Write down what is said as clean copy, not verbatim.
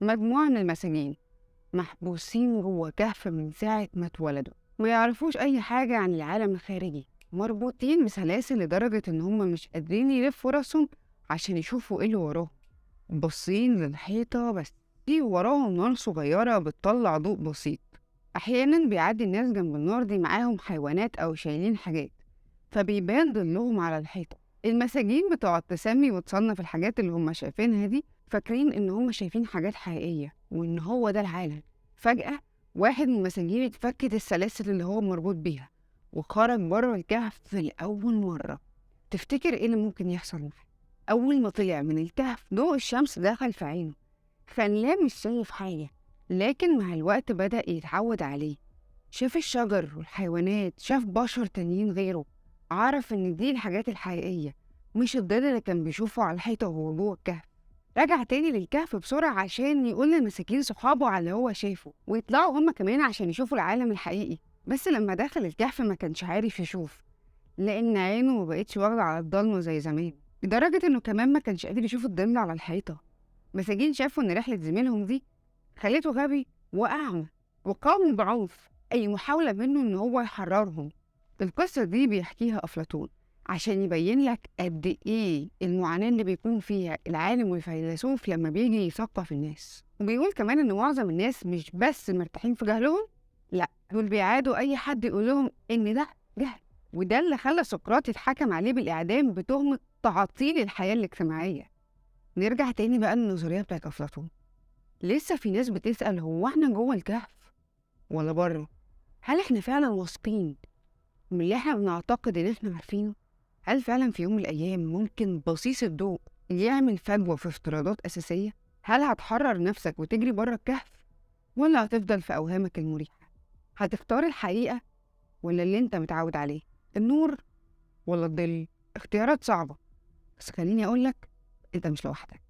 مجموعة من المساجين محبوسين جوه كهف من ساعة ما اتولدوا، ما يعرفوش أي حاجة عن العالم الخارجي، مربوطين بسلاسل لدرجة إن هم مش قادرين يلفوا راسهم عشان يشوفوا إيه اللي وراهم، باصين للحيطة بس. في وراهم نار صغيرة بتطلع ضوء بسيط. أحيانا بيعدي الناس جنب النار دي معاهم حيوانات أو شايلين حاجات، فبيبان ضلهم على الحيطة. المساجين بتقعد تسمي وتصنف الحاجات اللي هم شايفينها دي، فاكرين إن هم شايفين حاجات حقيقية وإن هو ده العالم. فجأة واحد من المساجين اتفكت السلاسل اللي هو مربوط بيها وخرج بره الكهف لأول مرة. تفتكر إيه اللي ممكن يحصل معاه؟ أول ما طلع من الكهف ضوء الشمس دخل في عينه، خلاه مش شايف حاجة، لكن مع الوقت بدأ يتعود عليه. شاف الشجر والحيوانات، شاف بشر تانيين غيره، عرف إن دي الحاجات الحقيقية مش الضل اللي كان بيشوفه على الحيطة وهو جوه الكهف. رجع تاني للكهف بسرعة عشان يقول للمساكين صحابه على اللي هو شافه ويطلعوا هما كمان عشان يشوفوا العالم الحقيقي. بس لما دخل الكهف ما كانش عارف يشوف، لأن عينه مبقتش واخدة على الضلمة زي زمان، لدرجة إنه كمان ما كانش قادر يشوف الظل على الحيطة. مساجين شافوا إن رحلة زميلهم دي خليته غبي وأعمى، وقاوموا بعنف أي محاولة منه إن هو يحررهم. القصة دي بيحكيها أفلاطون عشان يبين لك قد إيه المعاناة اللي بيكون فيها العالم والفيلسوف لما بيجي يثقف الناس. وبيقول كمان إن معظم الناس مش بس مرتاحين في جهلهم، لأ دول بيعادوا أي حد يقول لهم إن ده جهل. وده اللي خلى سقراط يتحكم عليه بالإعدام بتهمة تعطيل الحياة الاجتماعية. نرجع تاني بقى للنظرية بتاعت أفلاطون. لسه في ناس بتسأل هو احنا جوه الكهف ولا بره؟ هل احنا فعلا واثقين من اللي احنا بنعتقد ان احنا عارفينه؟ هل فعلا في يوم من الأيام ممكن بصيص الضوء يعمل فجوة في افتراضات أساسية؟ هل هتحرر نفسك وتجري بره الكهف، ولا هتفضل في أوهامك المريحة؟ هتختار الحقيقة ولا اللي انت متعود عليه؟ النور ولا الظل؟ اختيارات صعبة، بس خليني أقولك انت مش لوحدك.